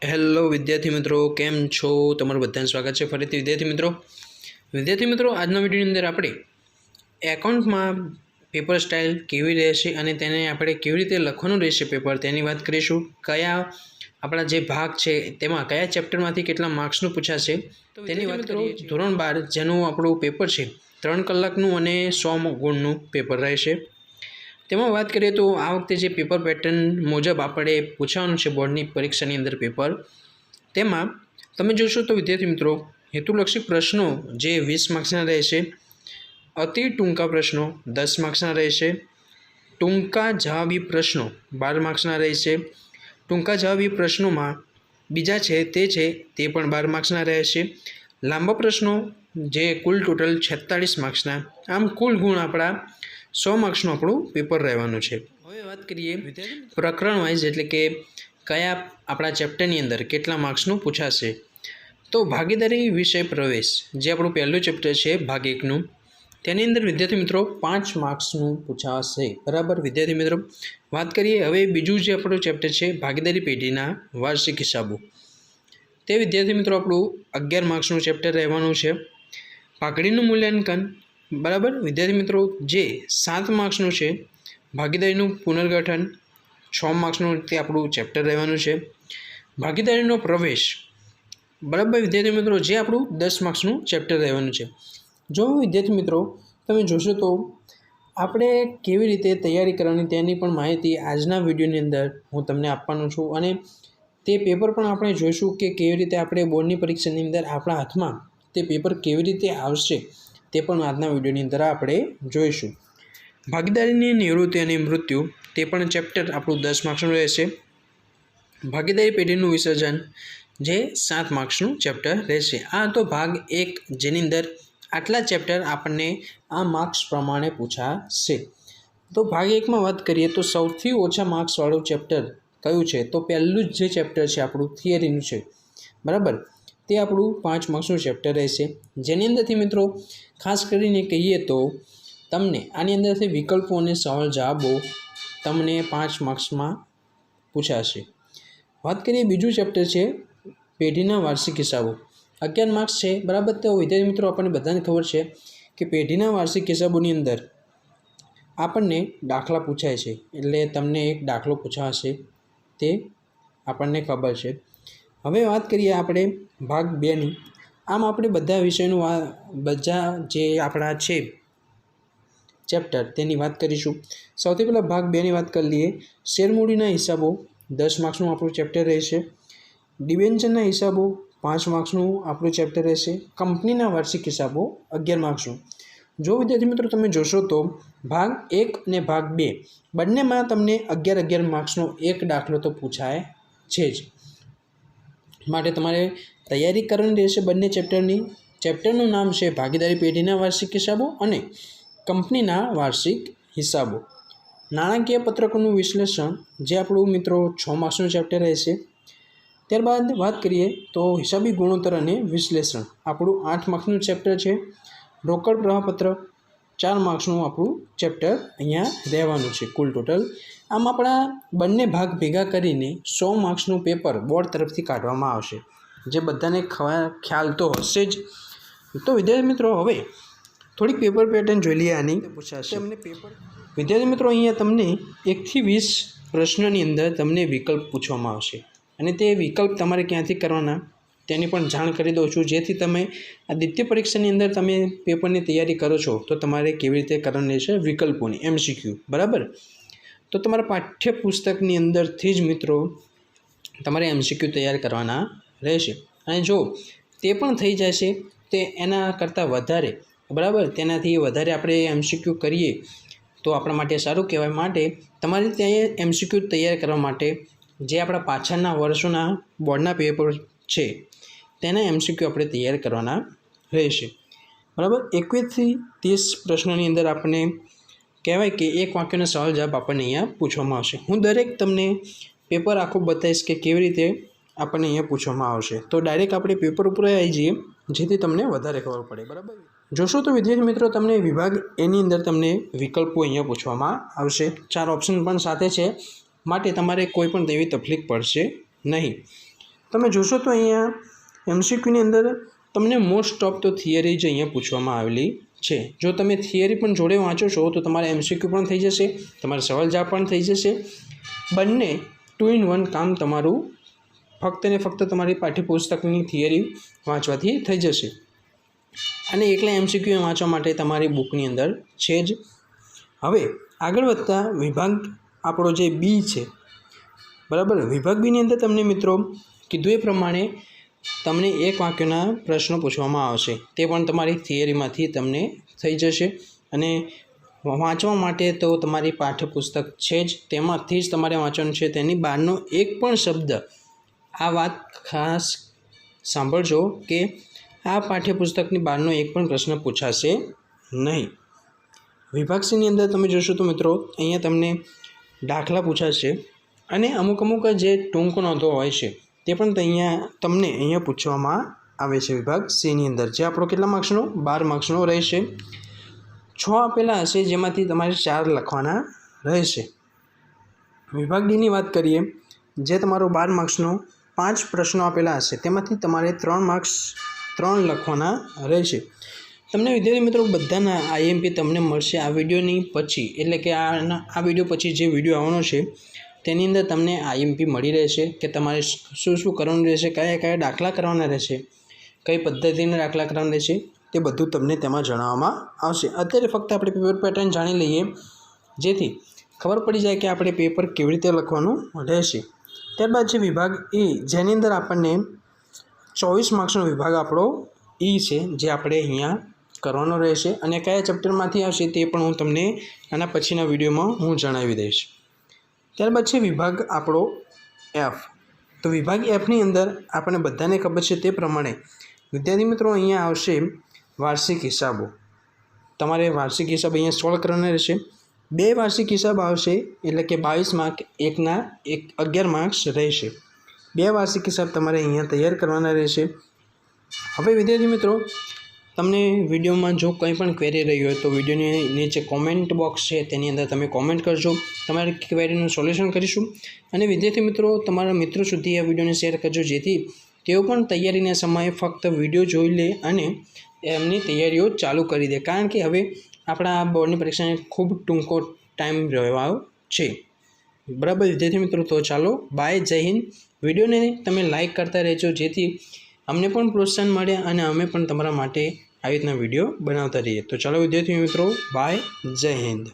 Hello વિદ્યાર્થી મિત્રો, કેમ છો? તમારું બધાનું સ્વાગત છે ફરીથી વિદ્યાર્થી મિત્રો આજના વિડીયોની અંદર આપણે એકાઉન્ટમાં પેપર સ્ટાઇલ કેવી રહેશે અને તેને આપણે કેવી રીતે લખવાનું રહેશે પેપર તેની વાત કરીશું. કયા આપણા જે ભાગ છે તેમાં કયા ચેપ્ટરમાંથી કેટલા માર્ક્સનું પૂછાશે તેની વાત કરીએ. ધોરણ 12 જેનું આપણું પેપર છે 3 કલાકનું અને 100 ગુણનું પેપર રહેશે. તેમાં વાત કરીએ તો આ વખતે જે પેપર પેટર્ન મુજબ આપણે પૂછવાનું છે બોર્ડની પરીક્ષાની અંદર પેપર, તેમાં તમે જોશો તો વિદ્યાર્થી મિત્રો હેતુલક્ષી પ્રશ્નો જે 20 માર્ક્સના રહેશે, અતિ ટૂંકા પ્રશ્નો 10 માર્ક્સના રહેશે, ટૂંકા જવાબી પ્રશ્નો 12 માર્ક્સના રહેશે. ટૂંકા જવાબી પ્રશ્નોમાં બીજા છે તે પણ 12 માર્ક્સના રહેશે. લાંબા પ્રશ્નો જે કુલ ટોટલ 46 માર્ક્સના, આમ કુલ ગુણ આપણા 100 માર્ક્સનું આપણું પેપર રહેવાનું છે. હવે વાત કરીએ પ્રકરણ વાઇઝ, એટલે કે કયા આપણા ચેપ્ટરની અંદર કેટલા માર્ક્સનું પૂછાશે. તો ભાગીદારી વિષય પ્રવેશ જે આપણું પહેલું ચેપ્ટર છે ભાગ 1નું, તેની અંદર વિદ્યાર્થી મિત્રો 5 માર્ક્સનું પૂછાશે. બરાબર વિદ્યાર્થી મિત્રો, વાત કરીએ હવે બીજું જે આપણું ચેપ્ટર છે ભાગીદારી પેઢીના વાર્ષિક હિસાબો, તે વિદ્યાર્થી મિત્રો આપણું 11 માર્ક્સનું ચેપ્ટર રહેવાનું છે. પાઘડીનું મૂલ્યાંકન, બરાબર વિદ્યાર્થી મિત્રો, જે 7 માર્ક્સનું છે. ભાગીદારીનું પુનર્ગઠન 6 માર્ક્સનું તે આપણું ચેપ્ટર રહેવાનું છે. ભાગીદારીનો પ્રવેશ, બરાબર વિદ્યાર્થી મિત્રો, જે આપણું 10 માર્ક્સનું ચેપ્ટર રહેવાનું છે. જો વિદ્યાર્થી મિત્રો તમે જોશો તો આપણે કેવી રીતે તૈયારી કરવાની તેની પણ માહિતી આજના વિડીયોની અંદર હું તમને આપવાનો છું, અને તે પેપર પણ આપણે જોઈશું કે કેવી રીતે આપણે બોર્ડની પરીક્ષાની અંદર આપણા હાથમાં તે પેપર કેવી રીતે આવશે તે પણ આજના વિડીયોની અંદર આપણે જોઈશું. ભાગીદારીની નિવૃત્તિ અને મૃત્યુ, તે પણ ચેપ્ટર આપણું 10 માર્ક્સનું રહેશે. ભાગીદારી પેઢીનું વિસર્જન જે 7 માર્ક્સનું ચેપ્ટર રહેશે. આ તો ભાગ 1 જેની અંદર આટલા ચેપ્ટર આપણને આ માર્ક્સ પ્રમાણે પૂછાશે. તો ભાગ 1માં વાત કરીએ તો સૌથી ઓછા માર્ક્સવાળું ચેપ્ટર કયું છે? તો પહેલું જ જે ચેપ્ટર છે આપણું થિયરીનું છે, બરાબર, તે આપણું 5 માર્ક્સનું ચેપ્ટર રહેશે. જેની અંદરથી મિત્રો ખાસ કરીને કહીએ તો તમને આની અંદરથી વિકલ્પો અને સવાલ જવાબો તમને 5 માર્ક્સમાં પૂછાશે. વાત કરીએ બીજું ચેપ્ટર છે પેઢીના વાર્ષિક હિસાબો, 11 માર્ક્સ છે, બરાબર. તો વિદ્યાર્થી મિત્રો આપણને બધાને ખબર છે કે પેઢીના વાર્ષિક હિસાબોની અંદર આપણને દાખલા પૂછાય છે, એટલે તમને એક દાખલો પૂછાશે તે આપણને ખબર છે. હવે વાત કરીએ આપણે ભાગ 2ની. આમ આપણે બધા વિષયનું બધા જે આપણા છે ચેપ્ટર તેની વાત કરીશું. સૌથી પહેલાં ભાગ 2ની વાત કરી લઈએ. શેરમૂડીના હિસાબો 10 માર્ક્સનું આપણું ચેપ્ટર રહેશે. ડિબેન્ચરના હિસાબો 5 માર્ક્સનું આપણું ચેપ્ટર રહેશે. કંપનીના વાર્ષિક હિસાબો 11 માર્ક્સનું. જો વિદ્યાર્થી મિત્રો તમે જોશો તો ભાગ 1 અને ભાગ 2 બંનેમાં તમને 11 માર્ક્સનો એક દાખલો તો પૂછાય છે જ. માટે તમારે તૈયારી કરવાની રહેશે બંને ચેપ્ટરની. ચેપ્ટરનું નામ છે ભાગીદારી પેઢીના વાર્ષિક હિસાબો અને કંપનીના વાર્ષિક હિસાબો. નાણાકીય પત્રકોનું વિશ્લેષણ જે આપણું મિત્રો 6 માર્ક્સનું ચેપ્ટર રહેશે. ત્યારબાદ વાત કરીએ તો હિસાબી ગુણોત્તર અને વિશ્લેષણ આપણું 8 માર્ક્સનું ચેપ્ટર છે. રોકડ પ્રવાહપત્ર 4 માર્ક્સનું આપણું ચેપ્ટર અહીંયા રહેવાનું છે કુલ ટોટલ. આમ આપણા બંને ભાગ ભેગા કરીને 100 માર્ક્સનું પેપર બોર્ડ તરફથી કાઢવામાં આવશે, જે બધાને ખ્યાલ તો હશે જ. તો વિદ્યાર્થી મિત્રો હવે થોડીક પેપર પેટર્ન જોઈ લઈએ આની પૂછાશે. વિદ્યાર્થી મિત્રો અહીંયા તમને 1 થી 20 પ્રશ્નોની અંદર તમને વિકલ્પ પૂછવામાં આવશે, અને તે વિકલ્પ તમારે ક્યાંથી કરવાના તેની પણ જાણ કરી દઉં છું, જેથી તમે આ દ્વિતીય પરીક્ષાની અંદર તમે પેપરની તૈયારી કરો છો તો તમારે કેવી રીતે કરવાની રહેશે વિકલ્પોની MCQ, બરાબર. તો તમારા પાઠ્યપુસ્તકની અંદરથી જ મિત્રો તમારે MCQ તૈયાર કરવાના રહેશે. અને જો તે પણ થઈ જશે તે એના કરતાં વધારે, બરાબર, તેનાથી વધારે આપણે MCQ કરીએ તો આપણા માટે સારું કહેવાય. માટે તમારે ત્યાં MCQ તૈયાર કરવા માટે જે આપણા પાછળના વર્ષોના બોર્ડના પેપર છે તેના MCQ આપણે તૈયાર કરવાના રહેશે, બરાબર. 21 થી 30 પ્રશ્નોની અંદર આપણે કહેવાય કે એક વાક્યનો સવાલ જવાબ આપણને અહીંયા પૂછવામાં આવશે. હું દરેક તમને પેપર આખું બતાવીશ કે કેવી રીતે આપણને અહીંયા પૂછવામાં આવશે. તો ડાયરેક્ટ આપણે પેપર ઉપર આવી જઈએ જેથી તમને વધારે ખબર પડે, બરાબર. જોશો તો વિદ્યાર્થી મિત્રો તમને વિભાગ એની અંદર તમને વિકલ્પો અહીંયા પૂછવામાં આવશે. 4 ઓપ્શન પણ સાથે છે, માટે તમારે કોઈ પણ તેવી તકલીફ પડશે નહીં. તમે જોશો તો અહીંયા MCQની અંદર તમને મોસ્ટ ઓફ તો થિયરી જ અહીંયા પૂછવામાં આવેલી છે. જો તમે થિયરી પણ જોડે વાંચો છો તો તમારે MCQ પણ થઈ જશે, તમારા સવાલ જવાબ પણ થઈ જશે. બંને 2 in 1 કામ તમારું ફક્ત ને ફક્ત તમારી પાઠ્યપુસ્તકની થિયરી વાંચવાથી થઈ જશે. અને એકલા MCQ વાંચવા માટે તમારી બુકની અંદર છે જ. હવે આગળ વધતા વિભાગ આપણો જે બી છે, બરાબર. વિભાગ બીની અંદર તમને મિત્રો કીધું એ પ્રમાણે તમને એક વાક્યના પ્રશ્નો પૂછવામાં આવશે. તે પણ તમારી થિયરીમાંથી તમને થઈ જશે. અને વાંચવા માટે તો તમારી પાઠ્યપુસ્તક છે જ, તેમાંથી જ તમારે વાંચવાનું છે. તેની બહારનો એક પણ શબ્દ, આ વાત ખાસ સાંભળજો કે આ પાઠ્યપુસ્તકની બહારનો એક પણ પ્રશ્ન પૂછાશે નહીં. વિભાગ સીની અંદર તમે જોશો તો મિત્રો અહીંયા તમને દાખલા પૂછાશે અને અમુક જે ટૂંક નોંધો હોય છે તે પણ તમને અહીંયા પૂછવામાં આવે છે. વિભાગ સીની અંદર જે આપણો કેટલા માર્ક્સનો 12 માર્ક્સનો રહેશે. 6 આપેલા હશે જેમાંથી તમારે 4 લખવાના રહેશે. વિભાગ ડીની વાત કરીએ, જે તમારો 12 માર્ક્સનો 5 પ્રશ્નો આપેલા હશે તેમાંથી તમારે 3 માર્ક્સ 3 લખવાના રહેશે. તમને વિદ્યાર્થી મિત્રો બધાના IMP તમને મળશે આ વિડીયોની પછી, એટલે કે આ વિડીયો પછી જે વિડીયો આવવાનો છે તેની અંદર તમને IMP મળી રહેશે કે તમારે શું કરવાનું રહેશે, કયા દાખલા કરવાના રહેશે, કઈ પદ્ધતિના દાખલા કરવાના રહેશે, તે બધું તમને તેમાં જણાવવામાં આવશે. અત્યારે ફક્ત આપણે પેપર પેટર્ન જાણી લઈએ જેથી ખબર પડી જાય કે આપણે પેપર કેવી રીતે લખવાનું રહેશે. ત્યારબાદ છે વિભાગ E, જેની અંદર આપણને 24 માર્ક્સનો વિભાગ આપણો E છે, જે આપણે અહીંયા કરવાનો રહેશે. અને કયા ચેપ્ટરમાંથી આવશે તે પણ હું તમને આના પછીના વિડીયોમાં હું જણાવી દઈશ. ત્યારબાદ છે વિભાગ આપણો F. તો વિભાગ Fની અંદર આપણને બધાને ખબર છે તે પ્રમાણે વિદ્યાર્થી મિત્રો અહીંયા આવશે વાર્ષિક હિસાબો. તમારે વાર્ષિક હિસાબ અહીંયા સોલ્વ કરવાના રહેશે. 2 વાર્ષિક હિસાબ આવશે એટલે કે 22 માર્ક, એકના 11 માર્ક્સ રહેશે. 2 વાર્ષિક હિસાબ તમારે અહીંયા તૈયાર કરવાના રહેશે. હવે વિદ્યાર્થી મિત્રો તમને વિડીયોમાં જો કંઈ પણ ક્વેરી રહી હોય તો વિડીયોની નીચે કોમેન્ટ બોક્સ છે તેની અંદર તમે કોમેન્ટ કરજો, તમારી ક્વેરીનું સોલ્યુશન કરીશું. અને વિદ્યાર્થી મિત્રો તમારા મિત્રો સુધી આ વિડીયોને શેર કરજો જેથી તેઓ પણ તૈયારીના સમયે ફક્ત વિડીયો જોઈ લે અને એમની તૈયારીઓ ચાલુ કરી દે. કારણ કે હવે આપણા બોર્ડની પરીક્ષાને ખૂબ ટૂંકો ટાઈમ રહેવાનો છે. બરાબર વિદ્યાર્થી મિત્રો, તો ચાલો બાય, જય હિન્દ. વિડીયોને તમે લાઇક કરતા રહેજો જેથી અમને પણ પ્રોત્સાહન મળે અને અમે પણ તમારા માટે આવી રીતના વિડીયો બનાવતા રહીએ. તો ચાલો વિદ્યાર્થી મિત્રો, બાય, જય હિન્દ.